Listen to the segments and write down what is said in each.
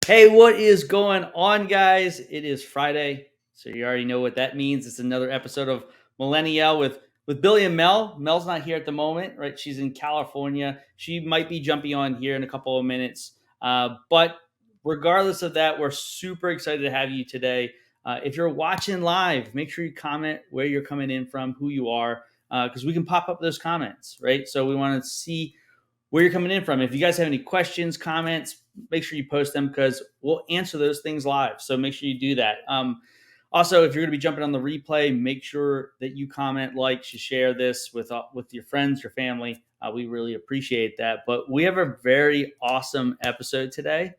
Hey, what is going on, guys? It is Friday, so you already know what that means. It's another episode of Millennial with Billy and Mel. Mel's not here at the moment, right? She's in California. She might be jumping on here in a couple of minutes, but regardless of that, we're super excited to have you today. If you're watching live, make sure you comment where you're coming in from, who you are, because we can pop up those comments, right? So we want to see where you're coming in from. If you guys have any questions, comments, make sure you post them because we'll answer those things live. So make sure you do that. Also, if you're going to be jumping on the replay, make sure that you comment, like, share this with your friends, your family. We really appreciate that. But we have a very awesome episode today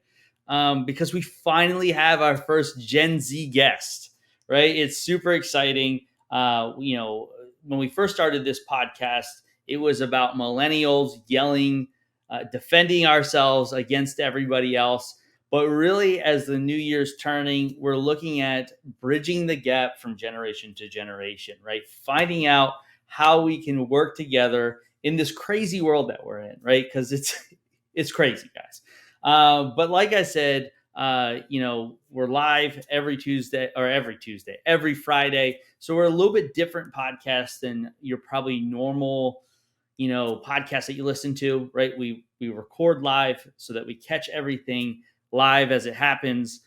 because we finally have our first Gen Z guest. Right? It's super exciting. When we first started this podcast, it was about millennials yelling, defending ourselves against everybody else. But really, as the new year's turning, we're looking at bridging the gap from generation to generation, right? Finding out how we can work together in this crazy world that we're in, right? Because it's crazy, guys. But like I said, we're live every Friday. So we're a little bit different podcast than your probably normal podcasts that you listen to, right? We record live so that we catch everything live as it happens,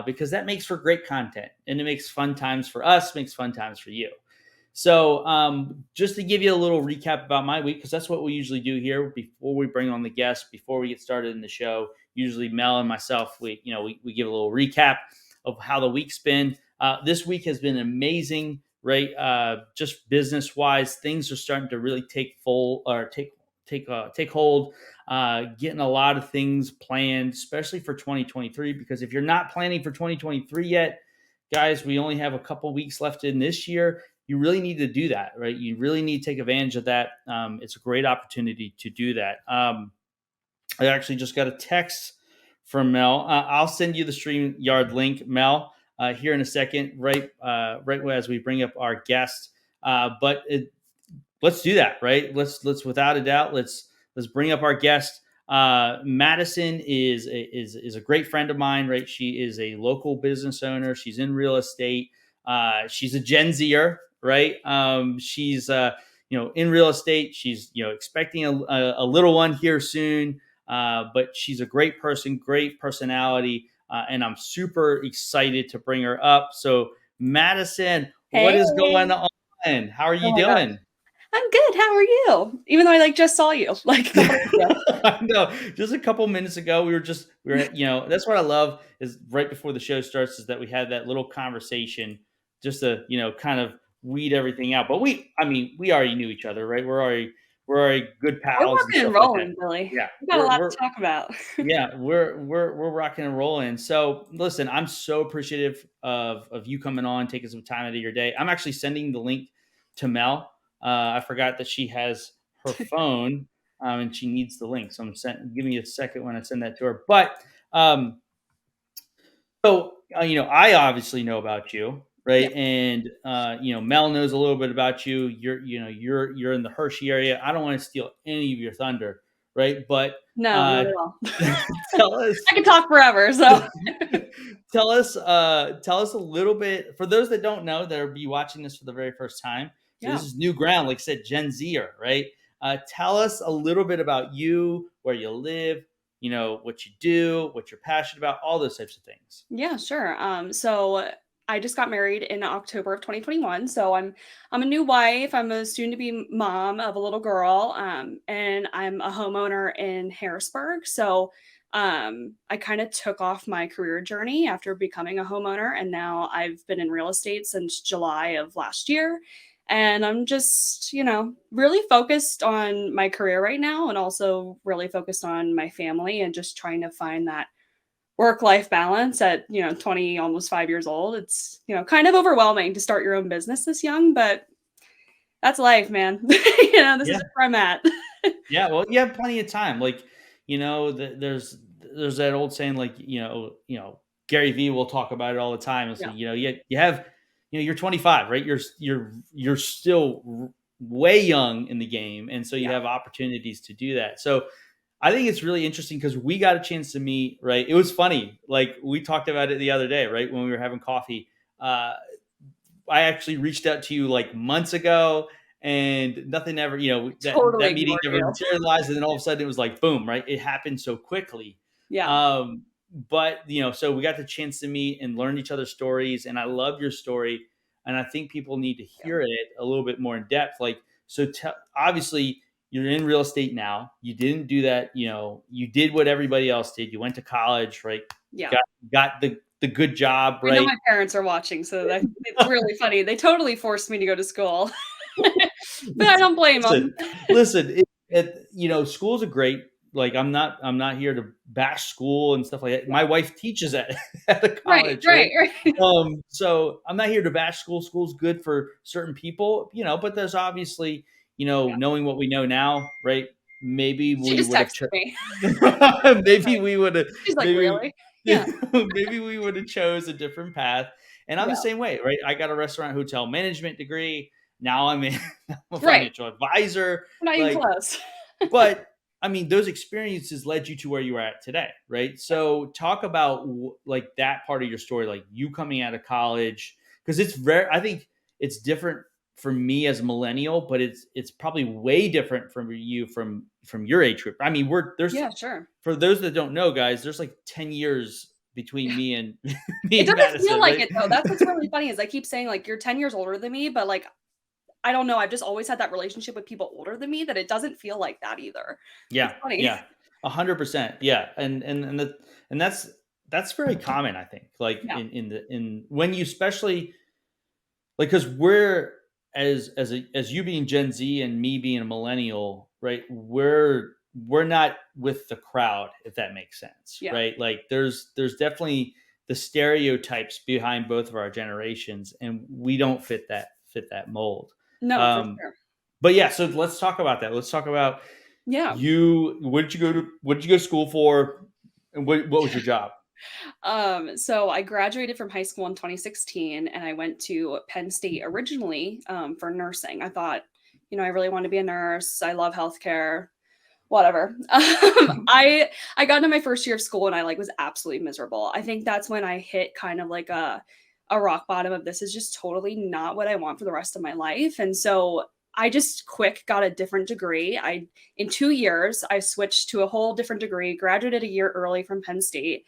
because that makes for great content and it makes fun times for us, makes fun times for you. So just to give you a little recap about my week, because that's what we usually do here before we bring on the guests, before we get started in the show. Usually Mel and myself, we give a little recap of how the week's been. This week has been amazing, right? Just business wise, things are starting to really take hold. Getting a lot of things planned, especially for 2023. Because if you're not planning for 2023 yet, guys, we only have a couple weeks left in this year. You really need to do that, right? You really need to take advantage of that. It's a great opportunity to do that. I actually just got a text from Mel. I'll send you the StreamYard link, Mel, here in a second, right as we bring up our guest. Let's do that, right? Let's without a doubt, let's bring up our guest. Maddison is a great friend of mine, right? She is a local business owner. She's in real estate. She's a Gen Zer, right? She's in real estate. She's expecting a little one here soon. But she's a great person, great personality, and I'm super excited to bring her up. So, Maddison, what Hey. is going on? How are you Oh my gosh. doing? I'm good. How are you? Even though I just saw you like a couple days ago. No, just a couple minutes ago, that's what I love is right before the show starts is that we had that little conversation just to, kind of weed everything out. But we already knew each other, right? We're already good We're pals and rocking and stuff like that. rolling, Billy. Yeah, We got a we're lot we're to talk about. yeah, we're rocking and rolling. So listen, I'm so appreciative of you coming on, taking some time out of your day. I'm actually sending the link to Mel. I forgot that she has her phone, and she needs the link. So give me a second when I send that to her. But um, I obviously know about you, Yeah. right? And Mel knows a little bit about you. You're in the Hershey area. I don't want to steal any of your thunder, right? But No, uh, not at all. tell us I could talk forever. So tell us a little bit for those that don't know that are be watching this for the very first time. So yeah. this is new ground, like I said, Gen Zer, right? Tell us a little bit about you, where you live, what you do, what you're passionate about, all those types of things. Yeah, sure. So I just got married in October of 2021. So I'm a new wife. I'm a soon to be mom of a little girl. And I'm a homeowner in Harrisburg. So I kind of took off my career journey after becoming a homeowner. And now I've been in real estate since July of last year. And I'm just, really focused on my career right now and also really focused on my family and just trying to find that work-life balance at 20, almost 5 years old. It's kind of overwhelming to start your own business this young, but that's life, man. This Yeah, is where I'm at. yeah. Well, you have plenty of time. Like, there's that old saying, like, Gary Vee will talk about it all the time. It's Yeah. like, you have, you're 25, right? You're still way young in the game, and so you Yeah. have opportunities to do that. So I think it's really interesting because we got a chance to meet, right? It was funny. Like we talked about it the other day, right? When we were having coffee. Uh, I actually reached out to you like months ago and nothing ever, Totally that meeting ignored never you. materialized. And then all of a sudden it was like, boom, right? It happened so quickly. Yeah. Um, but, so we got the chance to meet and learn each other's stories. And I love your story. And I think people need to Yeah. hear it a little bit more in depth. Like, so obviously you're in real estate now. You didn't do that. You did what everybody else did. You went to college, right? Yeah. Got the good job, I know right? my parents are watching, so that it's really funny. They totally forced me to go to school. But I don't blame them. Listen, listen. Schools are great. Like I'm not here to bash school and stuff like that. Yeah. My wife teaches at at a Right, college, right? right, right. So I'm not here to bash school. School's good for certain people, but there's obviously, Yeah. knowing what we know now, right? Maybe She we just would have, texted me. maybe we would have, She's like, maybe, "Really?" Yeah. maybe we would have chose a different path. And I'm the Yeah. same way, right? I got a restaurant hotel management degree. Now I'm I'm a Right. financial advisor. Not even Like, close. but I mean, those experiences led you to where you are at today, right? Yeah. So talk about like that part of your story, like you coming out of college, because I think it's different for me as a millennial, but it's probably way different from you from your age group. I mean, there's Yeah, sure. for those that don't know, guys, there's like 10 years between me and me It and doesn't feel Madison, like right? it though. That's what's really funny is I keep saying like you're 10 years older than me, but like I don't know, I've just always had that relationship with people older than me that it doesn't feel like that either. It's Yeah, funny. yeah, 100%. Yeah, and that's very common, I think. Like Yeah. in when you especially like because we're as you being Gen Z and me being a millennial, right? We're not with the crowd, if that makes sense, Yeah. right? Like there's definitely the stereotypes behind both of our generations, and we don't fit that mold. No, for Um, sure. but yeah, so let's talk about that. Let's talk about Yeah. what did you go to school for? And what was your job? So I graduated from high school in 2016 and I went to Penn State originally for nursing. I thought, I really want to be a nurse. I love healthcare, whatever. I got into my first year of school and I like was absolutely miserable. I think that's when I hit kind of like a rock bottom of this is just totally not what I want for the rest of my life. And so I just quick got a different degree. I in 2 years I switched to a whole different degree, graduated a year early from Penn State.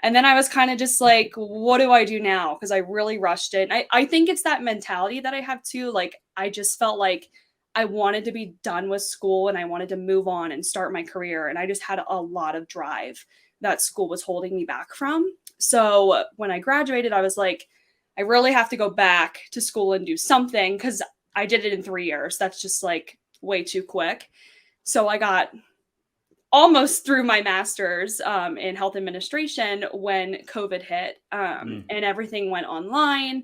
And then I was kind of just like, what do I do now? Because I really rushed it. I think it's that mentality that I have too. Like, I just felt like I wanted to be done with school and I wanted to move on and start my career. And I just had a lot of drive that school was holding me back from. So when I graduated, I was like, I really have to go back to school and do something because I did it in 3 years. That's just like way too quick. So I got almost through my master's in health administration when COVID hit Mm, and everything went online.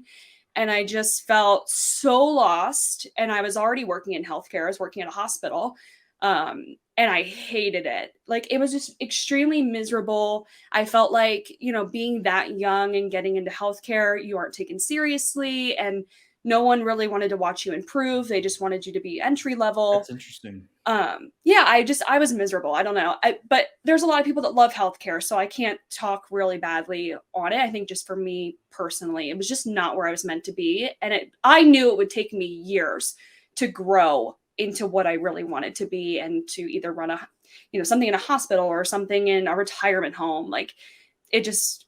And I just felt so lost. And I was already working in healthcare, I was working at a hospital. And I hated it. Like it was just extremely miserable. I felt like, being that young and getting into healthcare, you aren't taken seriously. And no one really wanted to watch you improve. They just wanted you to be entry level. that's interesting. Yeah, I was miserable. I don't know. But there's a lot of people that love healthcare, so I can't talk really badly on it. I think just for me personally, it was just not where I was meant to be. And I knew it would take me years to grow into what I really wanted to be and to either run something in a hospital or something in a retirement home. Like it just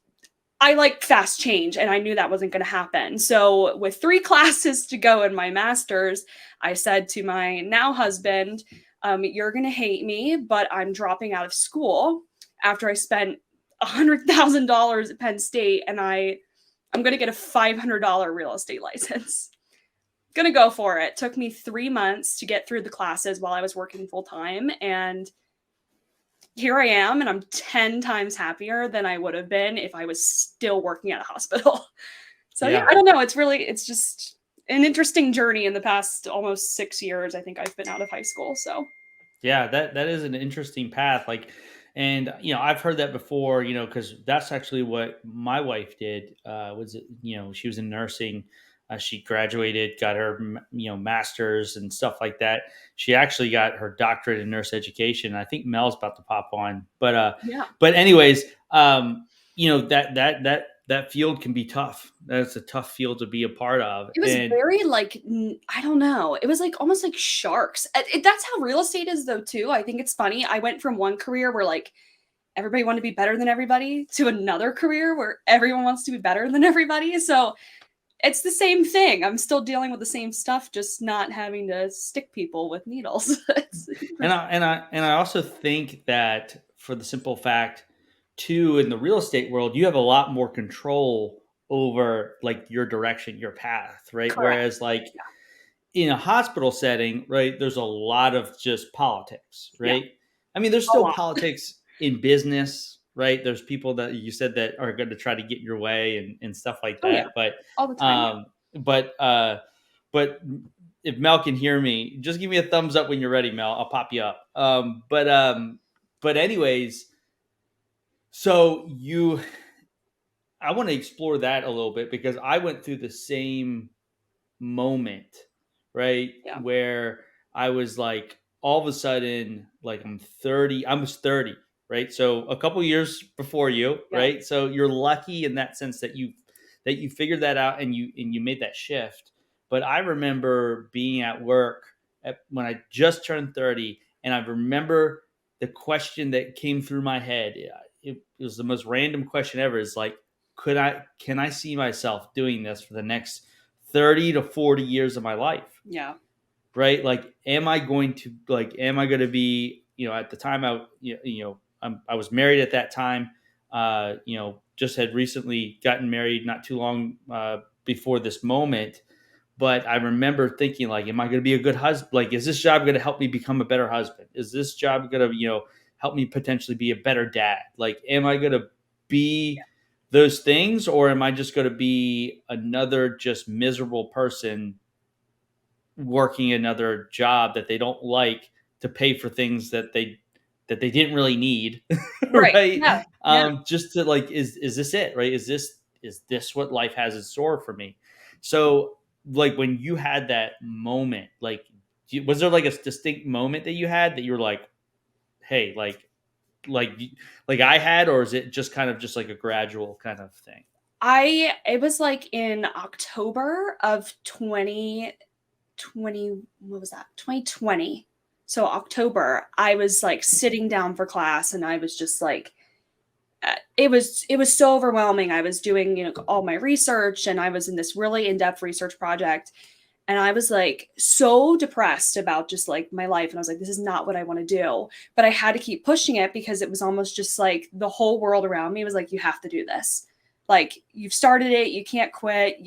I like fast change and I knew that wasn't going to happen. So, with 3 classes to go in my master's, I said to my now husband, you're going to hate me, but I'm dropping out of school after I spent $100,000 at Penn State and I'm going to get a $500 real estate license. Gonna go for it. Took me 3 months to get through the classes while I was working full time. And here I am, and I'm 10 times happier than I would have been if I was still working at a hospital. So yeah, Yeah. I don't know. It's just an interesting journey in the past almost 6 years. I think I've been out of high school. So Yeah, that is an interesting path. Like, and I've heard that before. Because that's actually what my wife did. Was it? She was in nursing. She graduated, got her master's and stuff like that. She actually got her doctorate in nurse education. I think Mel's about to pop on, Yeah. but anyways, that field can be tough. That's a tough field to be a part of, It was and very like I don't know. It was like almost like sharks. That's how real estate is though too. I think it's funny. I went from one career where like everybody wanted to be better than everybody to another career where everyone wants to be better than everybody. So it's the same thing. I'm still dealing with the same stuff, just not having to stick people with needles. It's interesting. I also think that for the simple fact, too, in the real estate world, you have a lot more control over like your direction, your path, right? Correct. Whereas like Yeah. in a hospital setting, right, there's a lot of just politics, Yeah. right? I mean, there's A still lot. politics in business, right? There's people that you said that are going to try to get your way and stuff like Oh yeah. that. But, All the time. Yeah. um, but, uh, but if Mel can hear me, just give me a thumbs up when you're ready, Mel. I'll pop you up. But anyways, so I want to explore that a little bit because I went through the same moment, right? Yeah. Where I was like, all of a sudden, like I'm 30, I was 30, right? So a couple years before you, Yeah. right? So you're lucky in that sense that you figured that out and you made that shift. But I remember being at work when I just turned 30, and I remember the question that came through my head. It was the most random question ever. Is like, can I see myself doing this for the next 30 to 40 years of my life, Yeah. right? Like, am I going to be, at the time I was married at that time, just had recently gotten married not too long before this moment. But I remember thinking, like, am I going to be a good husband? Like, is this job going to help me become a better husband? Is this job going to, help me potentially be a better dad? Like, am I going to be those things, or am I just going to be another just miserable person working another job that they don't like to pay for things that they didn't really need, Right. right? Yeah. Yeah. Just to like, is this it, right? Is this what life has in store for me? So, like, when you had that moment, like, was there like a distinct moment that you had that you were like, hey, like like I had, or is it just kind of just like a gradual kind of thing? It was like in October of 2020, what was that? 2020. So October, I was like sitting down for class and I was just like it was so overwhelming. I was doing, all my research and I was in this really in-depth research project and I was like so depressed about just like my life and I was like this is not what I want to do. But I had to keep pushing it because it was almost just like the whole world around me was like you have to do this. Like you've started it, you can't quit.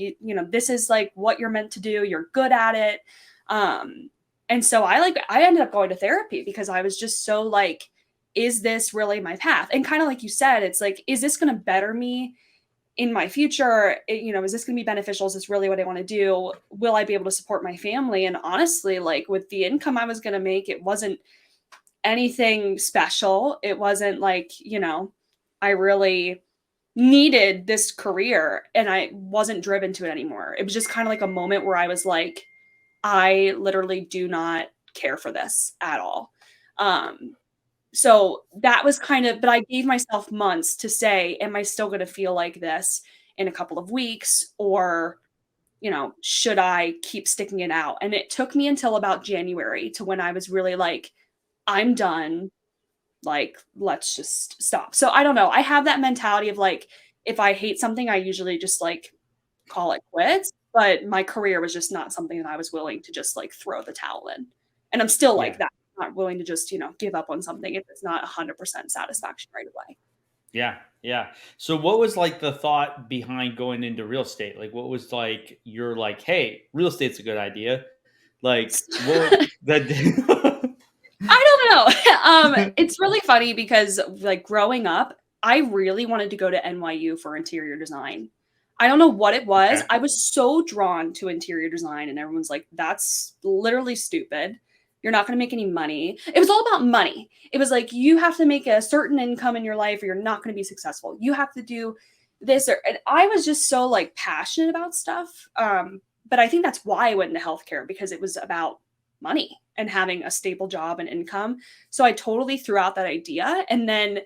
This is like what you're meant to do. You're good at it. Um and so I ended up going to therapy because I was just so like is this really my path? And kind of like you said, it's like, is this going to better me in my future? Is this going to be beneficial? Is this really what I want to do? Will I be able to support my family? And honestly, like with the income I was going to make, it wasn't anything special. It wasn't like, I really needed this career and I wasn't driven to it anymore. It was just kind of like a moment where I was like, I literally do not care for this at all. Um, so that was kind of but I gave myself months to say, "Am I still gonna feel like this in a couple of weeks, or, should I keep sticking it out?" And it took me until about January to when I was really like, "I'm done. Like, let's just stop." So I don't know. I have that mentality of like, if I hate something, I usually just like call it quits. But my career was just not something that I was willing to just like throw the towel in. And I'm still like Yeah. that, not willing to just, give up on something if it's not 100% satisfaction right away. Yeah, yeah. So what was like the thought behind going into real estate? Like, what was like you're like, hey, real estate's a good idea. Like, what that? I don't know. It's really funny because like growing up, I really wanted to go to NYU for interior design. I don't know what it was. Okay. I was so drawn to interior design, and everyone's like, that's literally stupid. You're not going to make any money. It was all about money. It was like, you have to make a certain income in your life or you're not going to be successful. You have to do this. And I was just so like passionate about stuff. but I think that's why I went into healthcare, because it was about money and having a stable job and income. So I totally threw out that idea. And then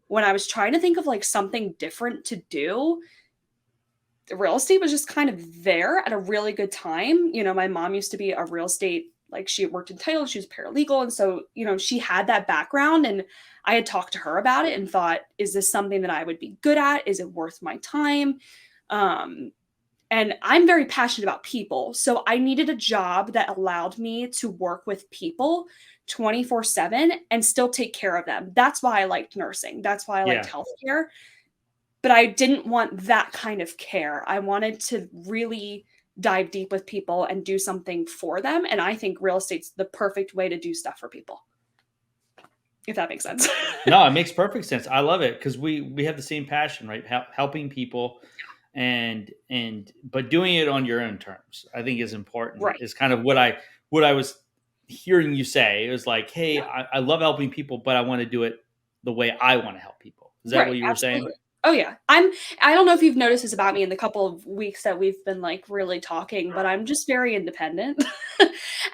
when I was trying to think of like something different to do, the real estate was just kind of there at a really good time. You know, my mom used to be a real estate, like she had worked in title, she was paralegal. And so, you know, she had that background, and I had talked to her about it and thought, is this something that I would be good at? Is it worth my time? Um, and I'm very passionate about people. So I needed a job that allowed me to work with people 24/7 and still take care of them. That's why I liked nursing. That's why I liked Yeah. healthcare. But I didn't want that kind of care. I wanted to really dive deep with people and do something for them. And I think real estate's the perfect way to do stuff for people, if that makes sense. No, it makes perfect sense. I love it because we have the same passion, right? Helping people, but doing it on your own terms, I think is important. Right. Is kind of what I was hearing you say. It was like, hey, Yeah. I love helping people, but I want to do it the way I want to help people. Is that Right. what you were saying? Absolutely. Oh yeah. I don't know if you've noticed this about me in the couple of weeks that we've been like really talking, but I'm just very independent.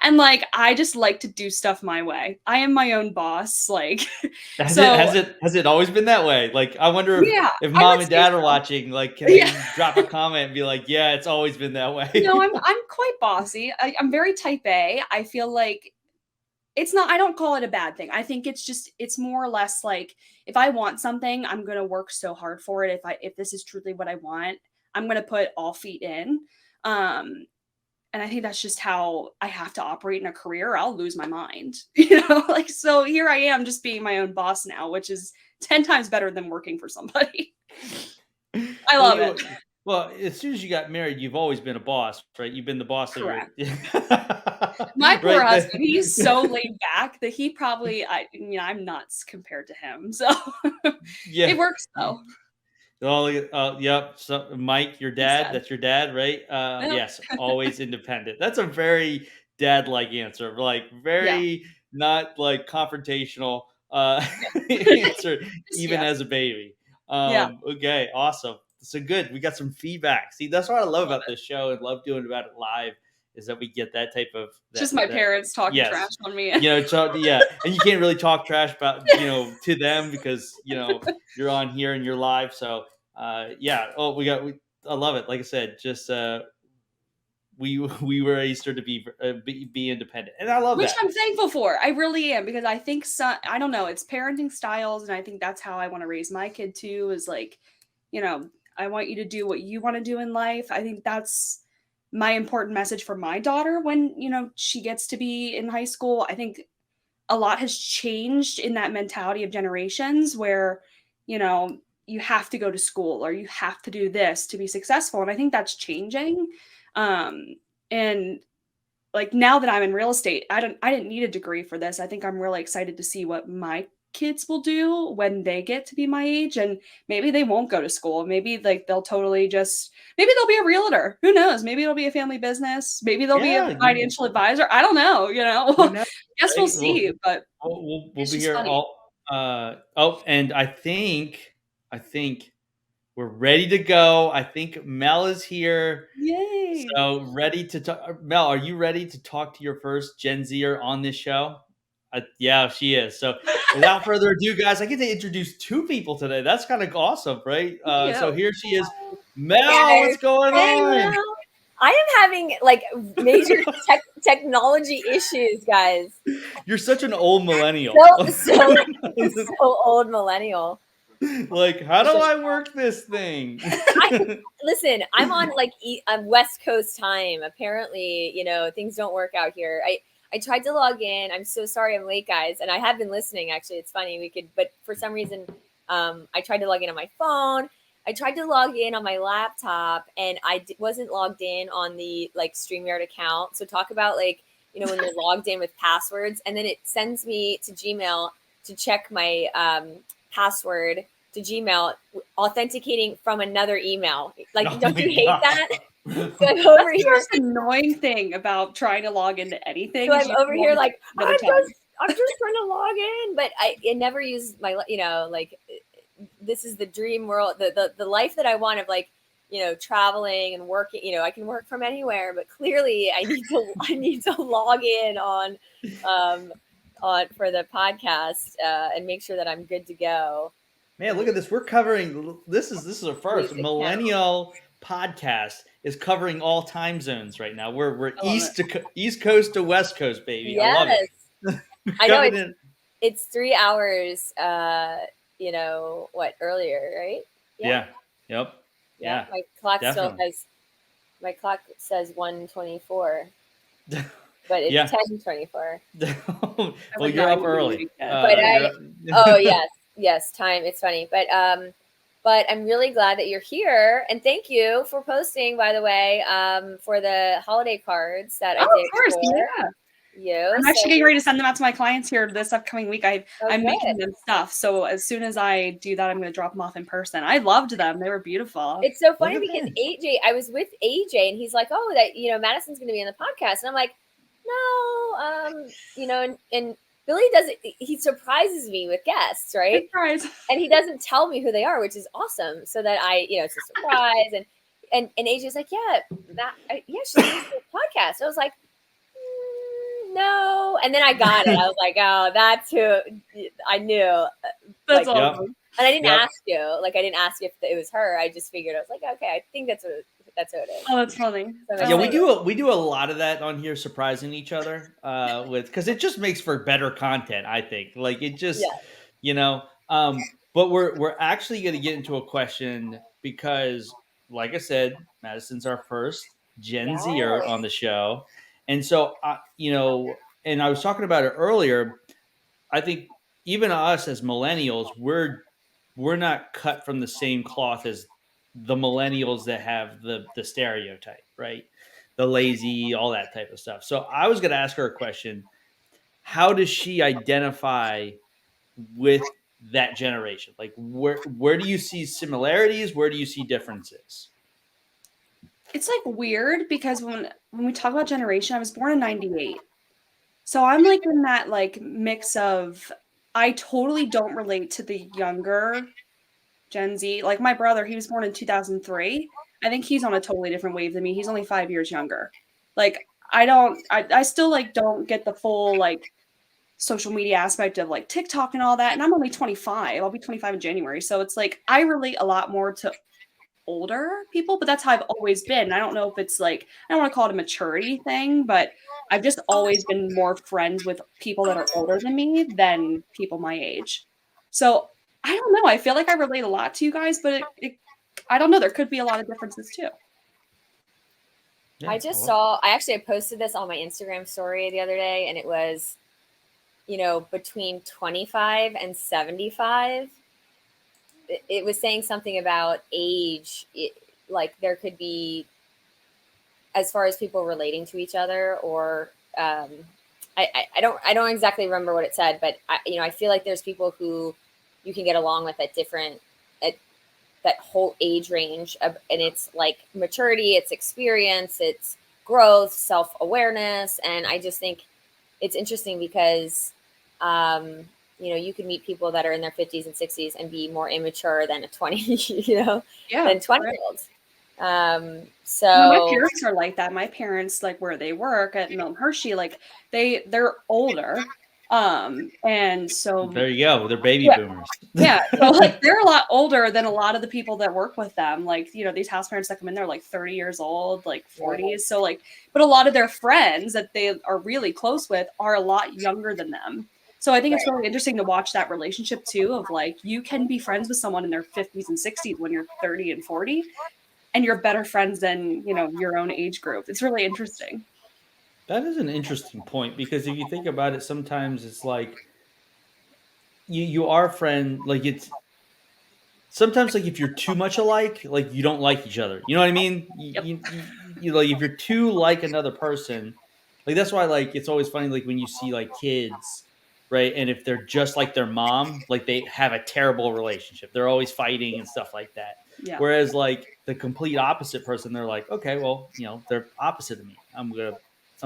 And like I just like to do stuff my way. I am my own boss. Like Has it so has it has it always been that way? Like, I wonder yeah, if I mom would and say dad are so. watching. Like, can Yeah. they drop a comment and be like, "Yeah, it's always been that No, way." I'm quite bossy. I'm very type A. I feel like it's not, I don't call it a bad thing. I think it's just, it's more or less like if I want something, I'm going to work so hard for it. If this is truly what I want, I'm going to put all feet in. Um and I think that's just how I have to operate in a career. I'll lose my mind. You know, like so here I am just being my own boss now, which is 10 times better than working for somebody. I Well, love it. as soon as you got married, you've always been a boss, right? You've been the boss of your Correct. My poor right. husband, he's so laid back that he probably, I'm nuts compared to him. So Yeah. it works though. Oh, yep. So, Mike, your He's dad, sad. that's your dad, right? Yep. Yes, always independent. That's a very dad-like answer, like Yeah. very not like confrontational Yeah. answer, Just even yeah. as a baby. Yeah. Okay, awesome. So good. We got some feedback. See, that's what I love Love about it. this show and love doing about it live is that we get that type of Just my that parents talking trash yes. on me. So yeah, and you can't really talk trash about, to them because, you're on here and you're live. So yeah. Oh, I love it. Like I said, just we raised her to be independent, and I love Which that. I'm thankful for. I really am, because I think I don't know, it's parenting styles, and I think that's how I want to raise my kid too, is like, you know, I want you to do what you want to do in life. I think that's my important message for my daughter when, she gets to be in high school. I think a lot has changed in that mentality of generations where, you have to go to school or you have to do this to be successful. And I think that's changing. And like now that I'm in real estate, I didn't need a degree for this. I think I'm really excited to see what my kids will do when they get to be my age, and maybe they won't go to school. Maybe like they'll totally just maybe they'll be a realtor. Who knows? Maybe it'll be a family business. Maybe they'll be a Yeah, financial advisor. I don't know, who knows, Guess we'll right? see, but We'll it's be just here funny. all. And I think we're ready to go. I think Mel is here. Yay. So ready to talk. Mel, are you ready to talk to your first Gen Zer on this show? Yeah, she is. So without further ado, guys, I get to introduce two people today. That's kind of awesome, right? So Yeah. here she is. Hey Mel, what's guys. going Hey on? Mel. I am having like major technology issues, guys. You're such an old millennial. So old millennial. Like, how do So I work this thing? I listen. I'm on like West Coast time. Apparently, things don't work out here. I tried to log in. I'm so sorry I'm late, guys. And I have been listening. Actually, it's funny but for some reason, I tried to log in on my phone. I tried to log in on my laptop, and I wasn't logged in on the like StreamYard account. So talk about like when you're logged in with passwords, and then it sends me to Gmail to check my password to Gmail, authenticating from another email. Like, Oh don't my you hate God. that? So I'm That's over the here. most annoying thing about trying to log into anything So is I'm you over here log like another time. I'm just trying to log in, but I never use my like this is the dream world, the life that I want of like traveling and working. I can work from anywhere, but clearly I need to log in on for the podcast and make sure that I'm good to go. Man, look at this. We're covering this is our first Basic millennial podcast is covering all time zones right now. We're I love East Coast to West Coast, baby. I love Yes. it. I know Coming it's 3 hours earlier, right? Yeah. Yep. Yeah. Yeah. My clock definitely. says 1:24, but it's Yeah. 10:24. Well, you're up early. But yes, time. It's funny, but I'm really glad that you're here, and thank you for posting, by the way, for the holiday cards that I did. Of course, for you. I'm actually getting ready to send them out to my clients here this upcoming week. I'm good. making them stuff, so as soon as I do that, I'm going to drop them off in person. I loved them; they were beautiful. It's so funny Look at because that. AJ, I was with AJ, and he's like, "Oh, that Madison's going to be in the podcast," and I'm like, "No, and Billy doesn't. He surprises me with guests, right? Surprise. And he doesn't tell me who they are, which is awesome. So that it's a surprise. And AJ's like, yeah, she's doing a podcast. I was like, no. And then I got it. I was like, oh, that's who I knew. That's awesome. And I didn't ask you. Like, I didn't ask if it was her. I just figured, I was like, okay, I think that's who it is. Oh, that's funny. So Yeah, we do a lot of that on here, surprising each other because it just makes for better content. I think it just but we're actually going to get into a question because, like I said, Madison's our first Gen Zer on the show, and so and I was talking about it earlier. I think even us as millennials, we're not cut from the same cloth as the millennials that have the stereotype, right? The lazy, all that type of stuff. So I was going to ask her a question. How does she identify with that generation? Like where do you see similarities? Where do you see differences? It's weird because when we talk about generation, I was born in 98. So I'm in that mix of, I totally don't relate to the younger Gen Z. Like my brother, he was born in 2003. I think he's on a totally different wave than me. He's only 5 years younger. I still don't get the full social media aspect of TikTok and all that. And I'm only 25. I'll be 25 in January. So it's I relate a lot more to older people, but that's how I've always been. I don't know if it's I don't want to call it a maturity thing, but I've just always been more friends with people that are older than me than people my age. So I don't know. I feel like I relate a lot to you guys, but I don't know. There could be a lot of differences too. Yeah, I posted this on my Instagram story the other day, and it was, between 25 and 75. It was saying something about age, there could be, as far as people relating to each other, or I don't exactly remember what it said, but I feel like there's people who you can get along with at that whole age range, and it's maturity, it's experience, it's growth, self-awareness, and I just think it's interesting because you can meet people that are in their 50s and 60s and be more immature than a 20 than 20-year-olds. So my parents are like that. My parents, where they work at Hershey, they're older. And so there you go. They're baby boomers. Yeah. So they're a lot older than a lot of the people that work with them. These house parents that come in, they're 30 years old, 40s. So but a lot of their friends that they are really close with are a lot younger than them. So I think it's really interesting to watch that relationship too, of you can be friends with someone in their 50s and 60s when you're 30 and 40, and you're better friends than, your own age group. It's really interesting. That is an interesting point, because if you think about it, sometimes it's you are friend, it's sometimes if you're too much alike, you don't like each other. You know what I mean? Yep. You if you're too like another person, that's why it's always funny when you see kids, right? And if they're just like their mom, they have a terrible relationship. They're always fighting and stuff like that. Yeah. Whereas the complete opposite person, they're okay, well, they're opposite of me. I'm gonna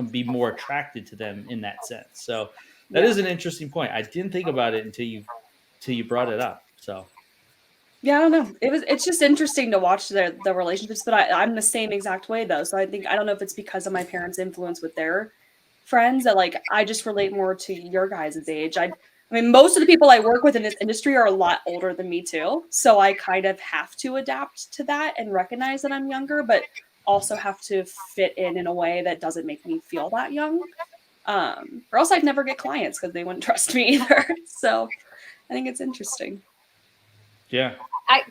be more attracted to them in that sense. So that is an interesting point. I didn't think about it until you brought it up. So Yeah, I don't know. It's just interesting to watch the relationships, but I'm the same exact way though. So I don't know if it's because of my parents' influence with their friends that like I just relate more to your guys' age. I mean most of the people I work with in this industry are a lot older than me too. So I kind of have to adapt to that and recognize that I'm younger, but also have to fit in a way that doesn't make me feel that young. Or else I'd never get clients because they wouldn't trust me either. So I think it's interesting. Yeah.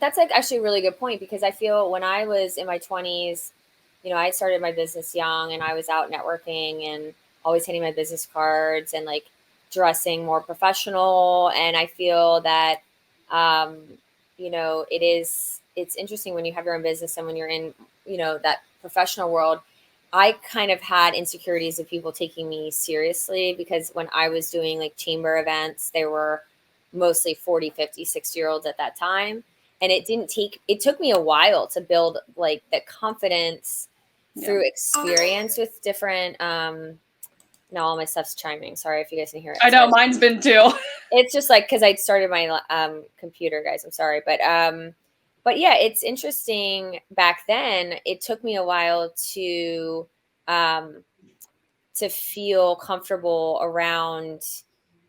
That's like actually a really good point because I feel when I was in my 20s, I started my business young and I was out networking and always hitting my business cards and like dressing more professional. And I feel that, um, it's interesting when you have your own business and when you're in, that professional world. I kind of had insecurities of people taking me seriously because when I was doing like chamber events, they were mostly 40, 50, 60 year olds at that time. And it took me a while to build like the confidence through experience with different now all my stuff's chiming. Sorry if you guys can hear it. I know mine's been too. It's just like because I started my computer, guys. I'm sorry, but yeah, it's interesting. Back then, it took me a while um, to feel comfortable around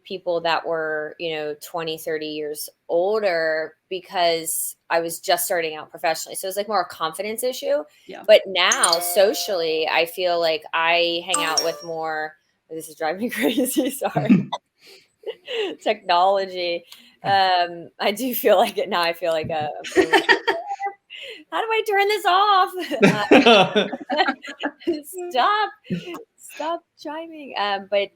people that were 20, 30 years older because I was just starting out professionally, so it was like more a confidence issue. But now socially I feel like I hang out with more, this is driving me crazy, sorry. Technology. I do feel like it now. I feel like how do I turn this off? Stop chiming. But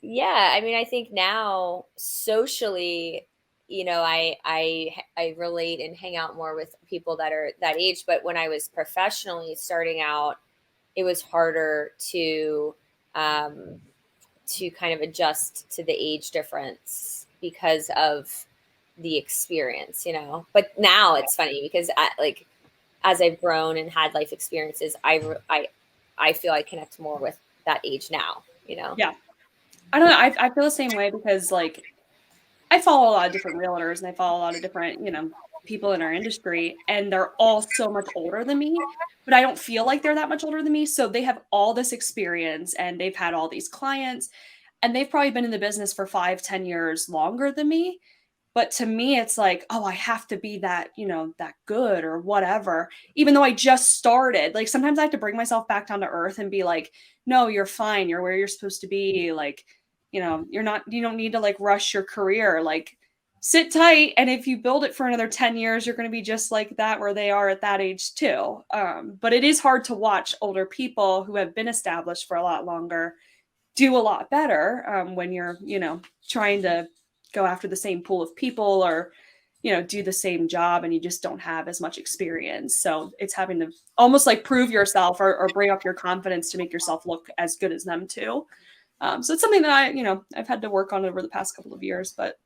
yeah, I mean, I think now socially, I relate and hang out more with people that are that age. But when I was professionally starting out, it was harder um, to kind of adjust to the age difference because of the experience. But now it's funny because as I've grown and had life experiences, I feel I connect more with that age now. Yeah. I don't know. I feel the same way because like I follow a lot of different realtors and I follow a lot of different, people in our industry and they're all so much older than me, but I don't feel like they're that much older than me. So they have all this experience and they've had all these clients and they've probably been in the business for 5, 10 years longer than me. But to me, it's like, oh, I have to be that, that good or whatever, even though I just started. Like sometimes I have to bring myself back down to earth and be like, no, you're fine. You're where you're supposed to be. Like, you don't need to like rush your career. Like, sit tight. And if you build it for another 10 years, you're going to be just like that where they are at that age too. But it is hard to watch older people who have been established for a lot longer do a lot better when you're, trying to go after the same pool of people or, do the same job and you just don't have as much experience. So it's having to almost like prove yourself or bring up your confidence to make yourself look as good as them too. So it's something that I've had to work on over the past couple of years, but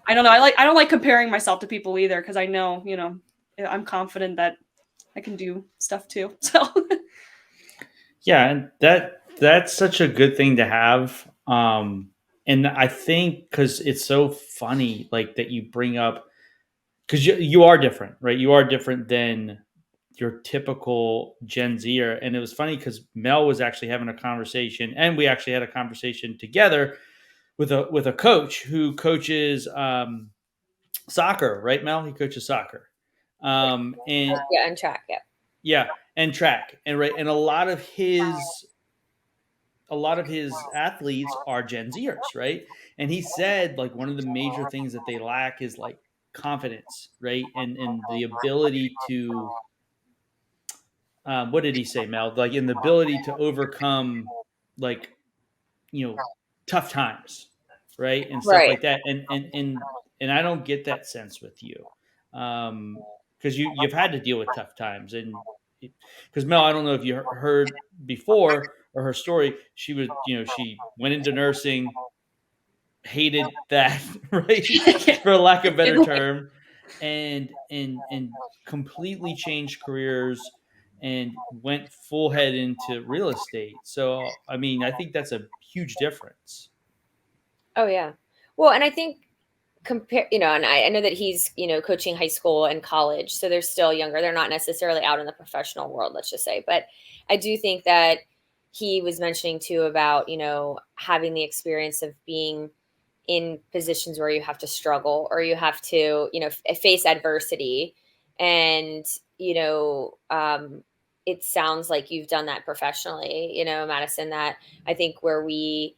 I don't know. I don't like comparing myself to people either because I know, I'm confident that I can do stuff too. So Yeah, and that's such a good thing to have. And I think because it's so funny, like that you bring up, because you are different, right? You are different than your typical Gen Zer. And it was funny because Mel was actually having a conversation, and we actually had a conversation together with a coach who coaches soccer, right? Mel, he coaches soccer, and yeah, and track, yeah. yeah, and track, and right, and a lot of his athletes are Gen Zers, right? And he said like one of the major things that they lack is like confidence, right? And the ability to what did he say, Mel? Like in the ability to overcome like tough times, right? And stuff Right. like that. And I don't get that sense with you. Because you've had to deal with tough times and because Mel, I don't know if you heard before or her story. She was, she went into nursing, hated that, right, for lack of a better term, and completely changed careers and went full head into real estate. So, I mean, I think that's a huge difference. Oh yeah. Well, and I think compare, you know, and I know that he's, you know, coaching high school and college, so they're still younger. They're not necessarily out in the professional world, let's just say. But I do think that he was mentioning too about, you know, having the experience of being in positions where you have to struggle or you have to, you know, face adversity. And, you know, it sounds like you've done that professionally, you know, Madison, that I think where we,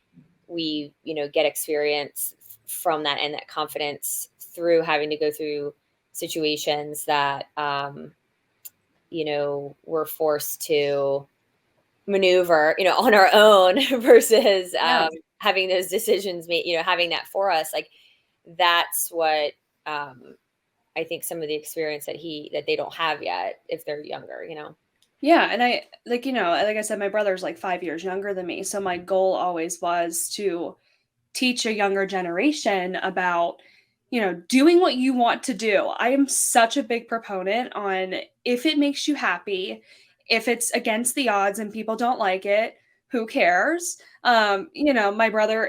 you know, get experience from that and that confidence through having to go through situations that, you know, we're forced to maneuver, you know, on our own versus having those decisions made, you know, having that for us. Like that's what I think some of the experience that they don't have yet if they're younger, you know. Yeah, and I like, you know, like I said, my brother's like 5 years younger than me. So my goal always was to teach a younger generation about, you know, doing what you want to do. I am such a big proponent on if it makes you happy, if it's against the odds and people don't like it, who cares? You know, my brother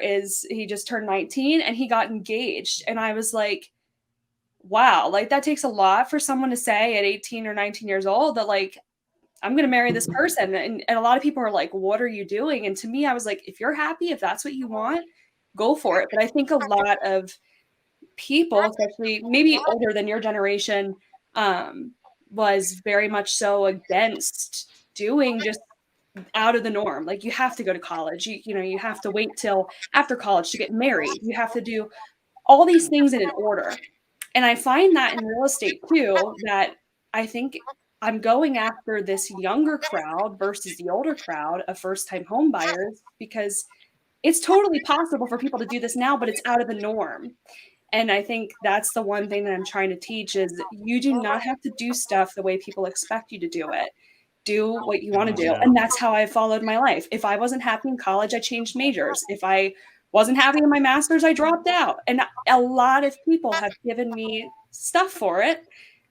he just turned 19 and he got engaged. And I was like, wow, like that takes a lot for someone to say at 18 or 19 years old that like I'm going to marry this person. And a lot of people are like, what are you doing? And to me, I was like, if you're happy, if that's what you want, go for it. But I think a lot of people, especially maybe older than your generation, was very much so against doing just out of the norm. Like you have to go to college. You know, you have to wait till after college to get married. You have to do all these things in an order. And I find that in real estate too, that I think I'm going after this younger crowd versus the older crowd of first-time home buyers because it's totally possible for people to do this now, but it's out of the norm. And I think that's the one thing that I'm trying to teach is you do not have to do stuff the way people expect you to do it. Do what you want to do. Yeah. And that's how I followed my life. If I wasn't happy in college, I changed majors. If I wasn't happy in my master's, I dropped out. And a lot of people have given me stuff for it,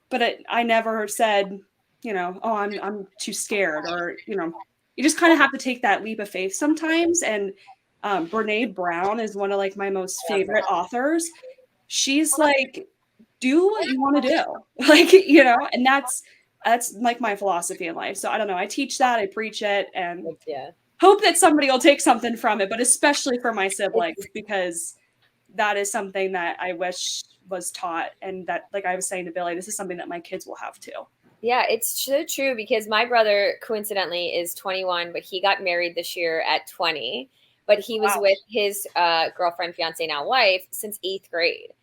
but I never said, you know, oh, I'm too scared, or, you know, you just kind of have to take that leap of faith sometimes. And Brene Brown is one of like my most favorite authors. She's like, do what you want to do, like, you know, and that's like my philosophy in life. So I don't know. I teach that, I preach it, and Yeah. hope that somebody will take something from it, but especially for my siblings, because that is something that I wish was taught. And that, like I was saying to Billy, this is something that my kids will have too. Yeah, it's so true because my brother coincidentally is 21, but he got married this year at 20. But he was with his girlfriend, fiance, now wife since 8th grade.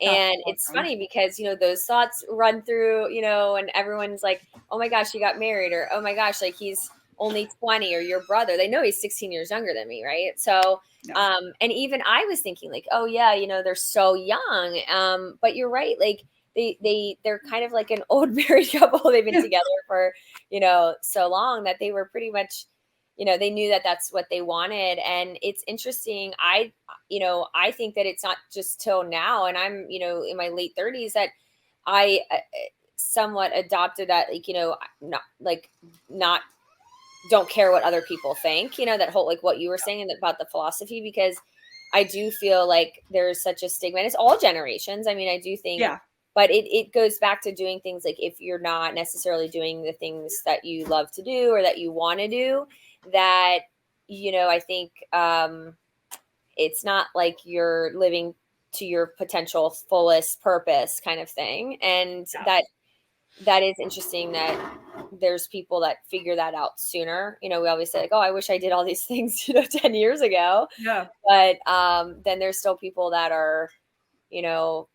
And it's funny because, you know, those thoughts run through, you know, and everyone's like, oh my gosh, he got married, or oh my gosh, like he's only 20, or your brother. They know he's 16 years younger than me, right? So, and even I was thinking like, oh yeah, you know, they're so young. But you're right, like they're kind of like an old married couple. They've been together for, you know, so long that they were pretty much, you know, they knew that that's what they wanted. And it's interesting. You know, I think that it's not just till now, and I'm, you know, in my late 30s, that I somewhat adopted that, like, you know, not don't care what other people think, you know, that whole, like what you were saying about the philosophy, because I do feel like there's such a stigma, and it's all generations. I mean, I do think, but it goes back to doing things like if you're not necessarily doing the things that you love to do or that you want to do, that, you know, I think it's not like you're living to your potential fullest purpose kind of thing. And that is interesting that there's people that figure that out sooner. You know, we always say like, oh, I wish I did all these things, you know, 10 years ago. Yeah. But then there's still people that are, you know,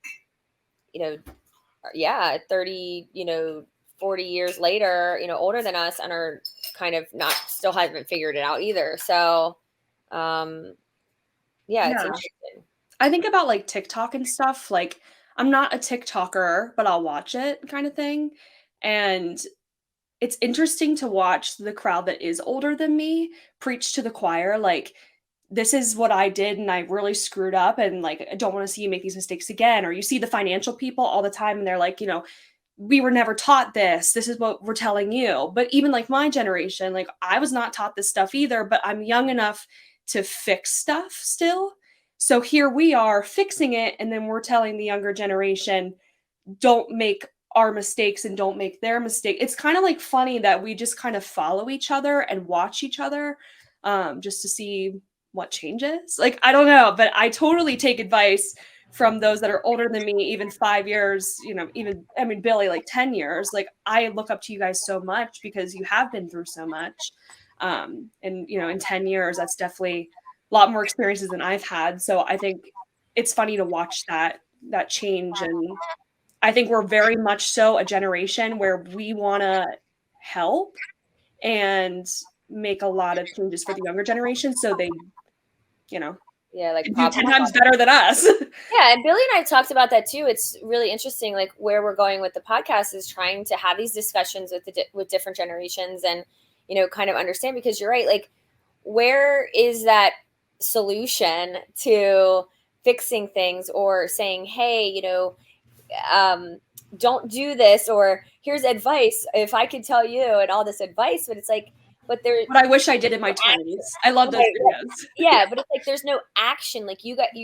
30, you know, 40 years later, you know, older than us, and are kind of still haven't figured it out either. So, it's interesting. I think about like TikTok and stuff. Like, I'm not a TikToker, but I'll watch it kind of thing. And it's interesting to watch the crowd that is older than me preach to the choir. Like, this is what I did and I really screwed up, and like, I don't want to see you make these mistakes again. Or you see the financial people all the time and they're like, you know, we were never taught this. This is what we're telling you. But even like my generation, like I was not taught this stuff either, but I'm young enough to fix stuff still. So here we are fixing it, and then we're telling the younger generation, don't make our mistakes and don't make their mistake. It's kind of like funny that we just kind of follow each other and watch each other, just to see what changes. Like, I don't know, but I totally take advice from those that are older than me, even 5 years, even, I mean, Billy, like 10 years. Like, I look up to you guys so much because you have been through so much. And, in 10 years, that's definitely a lot more experiences than I've had. So I think it's funny to watch that change. And I think we're very much so a generation where we want to help and make a lot of changes for the younger generation. So they, like do 10 times better than us. Yeah, and Billy and I talked about that too. It's really interesting, like where we're going with the podcast is trying to have these discussions with different generations and, kind of understand, because you're right. Like, where is that solution to fixing things or saying, hey, don't do this, or here's advice if I could tell you, and all this advice, but it's like, but there, what I wish I did in my 20s. I love those videos. Yeah, but it's like there's no action. Like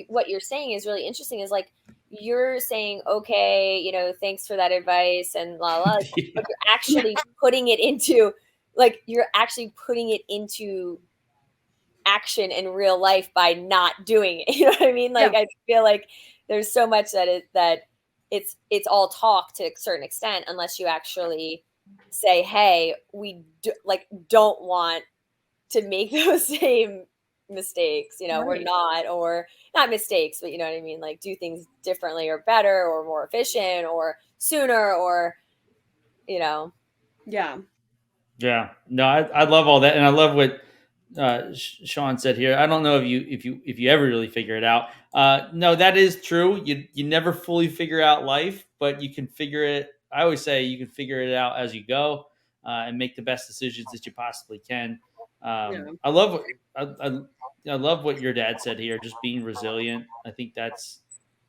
what you're saying is really interesting. Is like you're saying, okay, thanks for that advice and la la. But you're actually putting it into action in real life by not doing it. You know what I mean? Like, I feel like there's so much that it's all talk to a certain extent, unless you actually say, hey, we don't want to make those same mistakes, Right. We're not, or not mistakes, but you know what I mean? Like, do things differently or better or more efficient or sooner, or, Yeah. Yeah. No, I love all that. And I love what Sean said here. I don't know if you ever really figure it out. No, that is true. You never fully figure out life, but you can figure it. I always say you can figure it out as you go, and make the best decisions that you possibly can. I love I love what your dad said here. Just being resilient. I think that's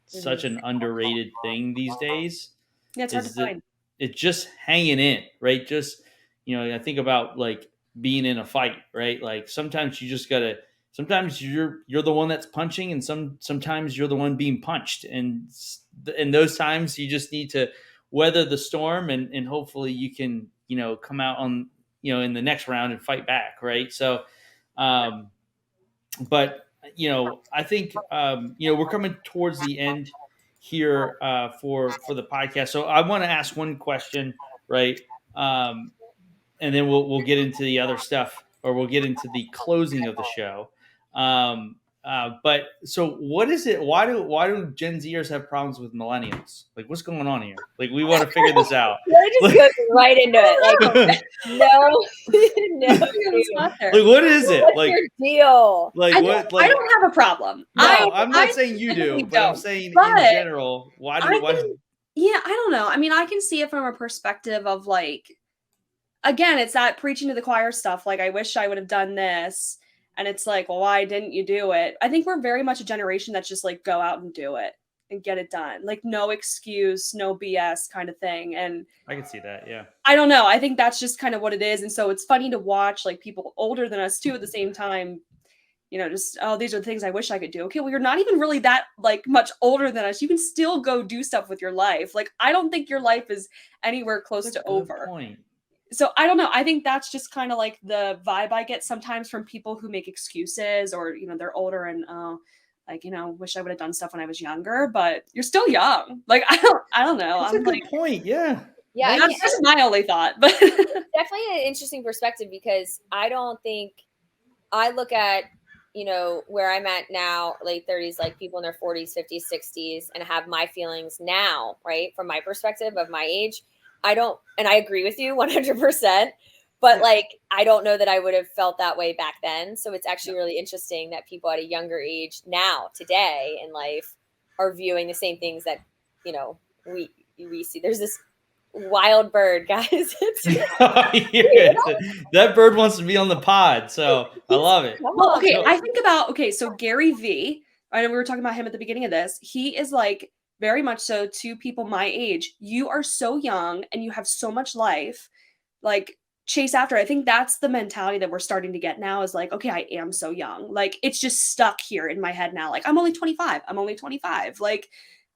such an underrated thing these days. Yeah, it's hard to find. It's just hanging in, right? Just, I think about like being in a fight, right? Like sometimes you just gotta. Sometimes you're the one that's punching, and sometimes you're the one being punched, and in those times you just need to weather the storm, and hopefully you can come out on in the next round and fight back, right? So, but I think we're coming towards the end here for the podcast. So I want to ask one question, right? And then we'll get into the other stuff, or we'll get into the closing of the show. But so what is it? Why do Gen Zers have problems with millennials? Like, what's going on here? Like, we want to figure this out. Really just goes right into it. Like, no. Like, what is it? What's like your deal? I don't have a problem. No, I'm not saying you do, but I'm saying in general, why? Yeah, I don't know. I mean, I can see it from a perspective of like, again, it's that preaching to the choir stuff. Like, I wish I would have done this. And it's like, well, why didn't you do it? I think we're very much a generation that's just like, go out and do it and get it done. Like, no excuse, no BS kind of thing. And I can see that. Yeah. I don't know. I think that's just kind of what it is. And so it's funny to watch like people older than us too at the same time, just, oh, these are the things I wish I could do. Okay, well, you're not even really that like much older than us. You can still go do stuff with your life. Like, I don't think your life is anywhere close to over. Point. So I don't know. I think that's just kind of like the vibe I get sometimes from people who make excuses, or, they're older and, wish I would have done stuff when I was younger, but you're still young. Like, I don't know. That's a good point. Yeah. Yeah. That's just my only thought, but definitely an interesting perspective, because I don't think I look at, where I'm at now, late 30s, like people in their 40s, 50s, 60s, and have my feelings now, right? From my perspective of my age. And I agree with you 100%, but like, I don't know that I would have felt that way back then. So it's actually really interesting that people at a younger age now, today in life, are viewing the same things that, we see. There's this wild bird, guys. That bird wants to be on the pod, so I love it. Well, okay, I think about, so Gary V, I know we were talking about him at the beginning of this. He is like, very much so, to people my age, you are so young and you have so much life. Like, chase after. I think that's the mentality that we're starting to get now, is like, okay, I am so young. Like, it's just stuck here in my head now. Like, I'm only 25. I'm only 25. Like,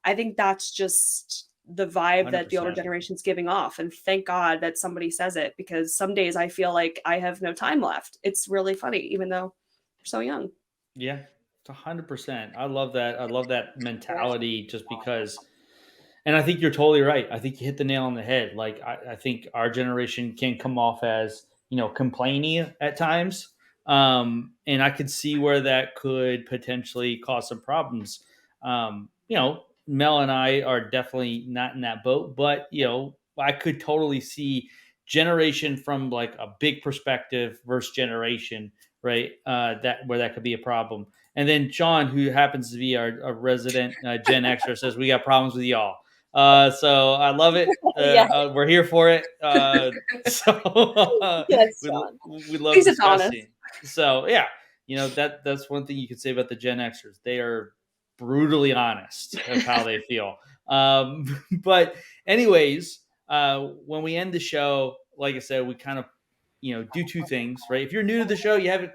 I think that's just the vibe that the older 100%. generation's giving off. And thank God that somebody says it, because some days I feel like I have no time left. It's really funny, even though we're so young. Yeah, it's 100%. I love that. I love that mentality, just because. And I think you're totally right. I think you hit the nail on the head. Like, I think our generation can come off as, complaining at times. And I could see where that could potentially cause some problems. Mel and I are definitely not in that boat, but, I could totally see generation from like a big perspective versus generation, right? That could be a problem. And then John, who happens to be our resident Gen Xer, says we got problems with y'all. So I love it. Yeah. We're here for it. Yes, we, John. we love He's just honest. discussing. So yeah, that's one thing you could say about the Gen Xers. They are brutally honest of how they feel. But anyways, when we end the show, like I said, we kind of do two things, right? If you're new to the show, you haven't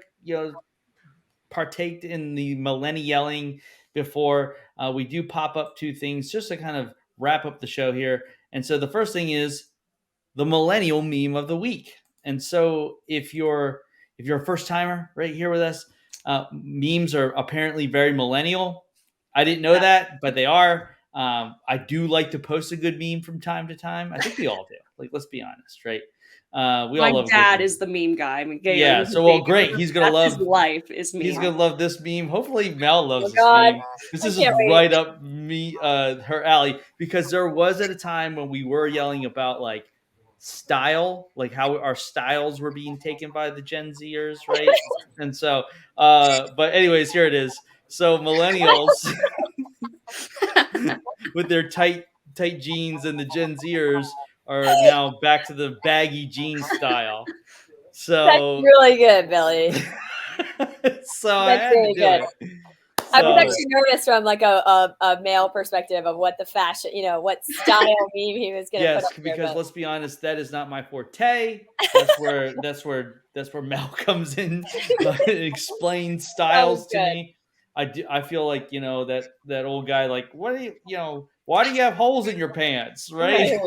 partaked in the millennialing before, we do pop up two things just to kind of wrap up the show here. And so the first thing is the millennial meme of the week. And so if you're a first timer right here with us, memes are apparently very millennial. I didn't know that, but they are. I do like to post a good meme from time to time. I think we all do. Like, let's be honest, right? We My all love dad is the meme guy. I mean, yeah. So well, great. He's gonna that's love his life is meme. He's gonna love this meme. Hopefully, Mel loves Oh this God, meme. This I is can't wait. right up her alley, because there was at a time when we were yelling about like style, like how our styles were being taken by the Gen Zers, right? And so, but anyways, here it is. So millennials with their tight jeans, and the Gen Zers are now back to the baggy jean style. That's So really good, Billy. so I That's had to really do good. it. I was So- actually nervous from like a male perspective of what the fashion, what style meme he was going to Yes, put up there. because But let's be honest, that is not my forte. That's where Mel comes in, and explains styles to good. me. I feel like that old guy, like, what do why do you have holes in your pants, right?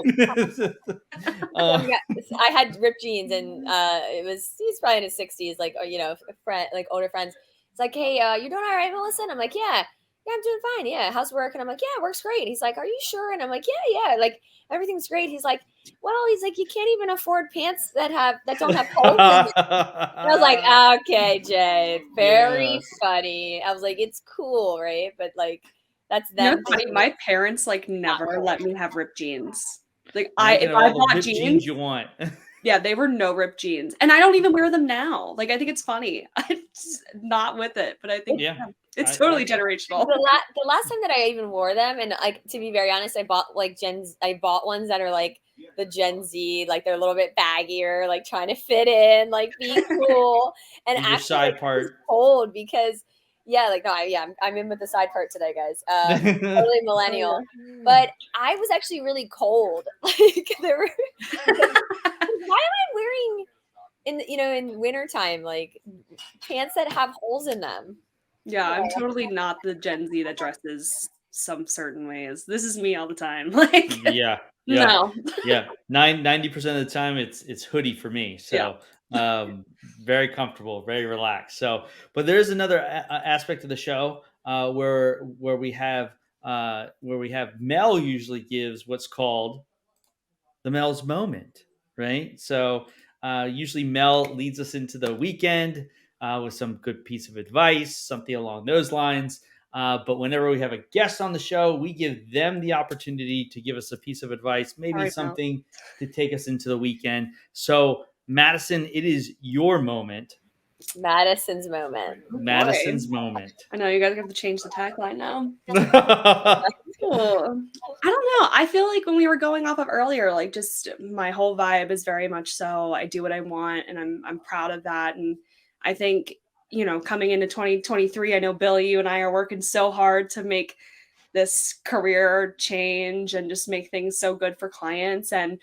I had ripped jeans, and he's probably in his 60s, like, friend, like older friends. It's like, hey, you doing all right, Melissa? And I'm like, yeah, I'm doing fine. Yeah, how's work? And I'm like, yeah, work's great. He's like, are you sure? And I'm like, yeah, like everything's great. He's like, well, you can't even afford pants that don't have holes in them. And I was like, okay, Jay, very funny. I was like, it's cool, right? But like, that's them. Funny. My parents like never let me have ripped jeans. Like, if I bought jeans you want. Yeah, they were no ripped jeans, and I don't even wear them now. Like, I think it's funny. I'm just not with it, but I think it's totally generational. The last time that I even wore them, and like, to be very honest, I bought ones that are like the Gen Z, like they're a little bit baggier, like trying to fit in, like be cool, and your actually side like, part cold because I'm in with the side part today, guys. Totally millennial, but I was actually really cold. Like there were. Why am I wearing in wintertime like pants that have holes in them? Yeah, I'm totally not the Gen Z that dresses some certain ways. This is me all the time. Like, no. 90% of the time it's hoodie for me. So very comfortable, very relaxed. So, but there is another aspect of the show where we have Mel usually gives what's called the Mel's moment, right? So usually Mel leads us into the weekend with some good piece of advice, something along those lines. But whenever we have a guest on the show, we give them the opportunity to give us a piece of advice, maybe something to take us into the weekend. So, Maddison, it is your moment. Madison's moment. Madison's moment. I know you guys have to change the tagline now. Cool. I don't know. I feel like when we were going off of earlier, like just my whole vibe is very much so I do what I want, and I'm proud of that. And I think, coming into 2023, I know Billy, you and I are working so hard to make this career change and just make things so good for clients. And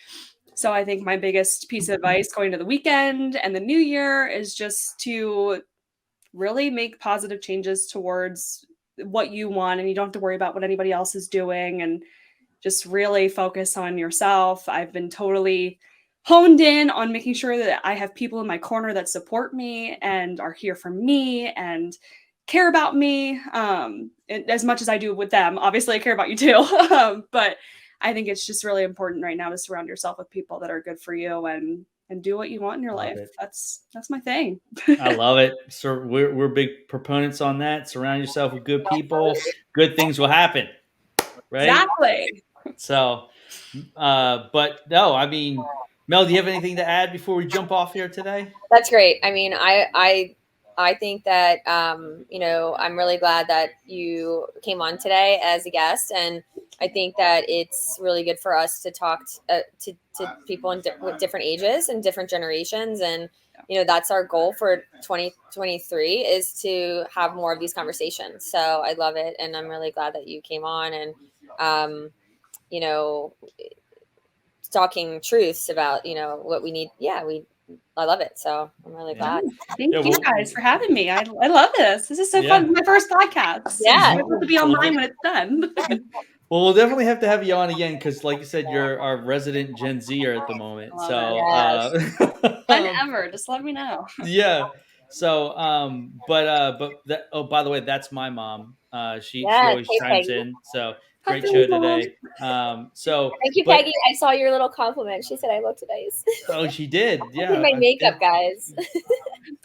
So I think my biggest piece of advice going to the weekend and the new year is just to really make positive changes towards what you want, and you don't have to worry about what anybody else is doing, and just really focus on yourself. I've been totally honed in on making sure that I have people in my corner that support me and are here for me and care about me, as much as I do with them. Obviously, I care about you too. But I think it's just really important right now to surround yourself with people that are good for you and do what you want in your Love life. it. That's my thing. I love it. So we're big proponents on that. Surround yourself with good people. Good things will happen. Right. Exactly. So, but no, I mean, Mel, do you have anything to add before we jump off here today? That's great. I mean, I think that you know, I'm really glad that you came on today as a guest, and I think that it's really good for us to talk to people with different ages and different generations, and you know, that's our goal for 2023 is to have more of these conversations. So I love it, and I'm really glad that you came on, and you know, talking truths about, you know, what we need. Yeah, I love it. So I'm really glad. Thank you guys for having me. I love this. This is so fun. My first podcast. Yeah. I want to be on mine when it's done. Well, we'll definitely have to have you on again because, like you said, you're our resident Gen Zer at the moment. So, whenever, just let me know. Yeah. So, but that. Oh, by the way, that's my mom. She always chimes in. So great show today. So thank you, Peggy. I saw your little compliment. She said I looked nice. Oh, she did. Yeah. I did my makeup, guys.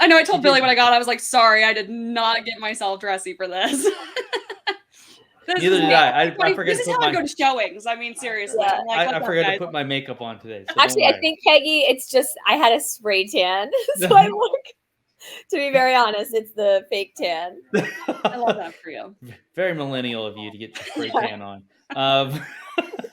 I know. I told Billy when I got, I was like, sorry, I did not get myself dressy for this. Neither did I. I forgot this is how I go to showings. I mean, seriously. Yeah. Like, I forgot to put my makeup on today. So actually, I think, Peggy, it's just I had a spray tan, so I look. To be very honest, it's the fake tan. I love that for you. Very millennial of you to get the spray tan on.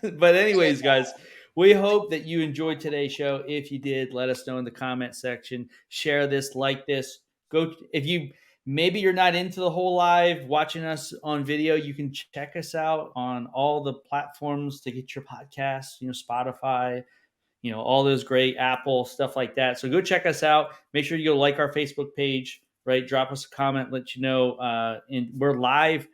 But anyways, guys, we hope that you enjoyed today's show. If you did, let us know in the comment section. Share this, like this. Go if you maybe you're not into the whole live watching us on video. You can check us out on all the platforms to get your podcasts. You know, Spotify. You know, all those great Apple stuff like that. So go check us out. Make sure you go like our Facebook page, right? Drop us a comment, let you know. And we're live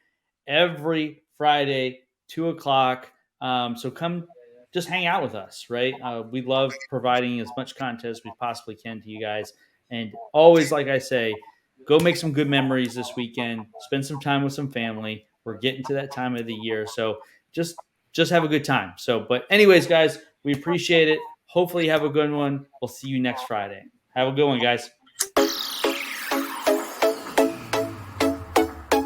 every Friday, 2:00. So come just hang out with us, right? We love providing as much content as we possibly can to you guys. And always, like I say, go make some good memories this weekend. Spend some time with some family. We're getting to that time of the year. So just have a good time. So, but anyways, guys, we appreciate it. Hopefully you have a good one. We'll see you next Friday. Have a good one, guys.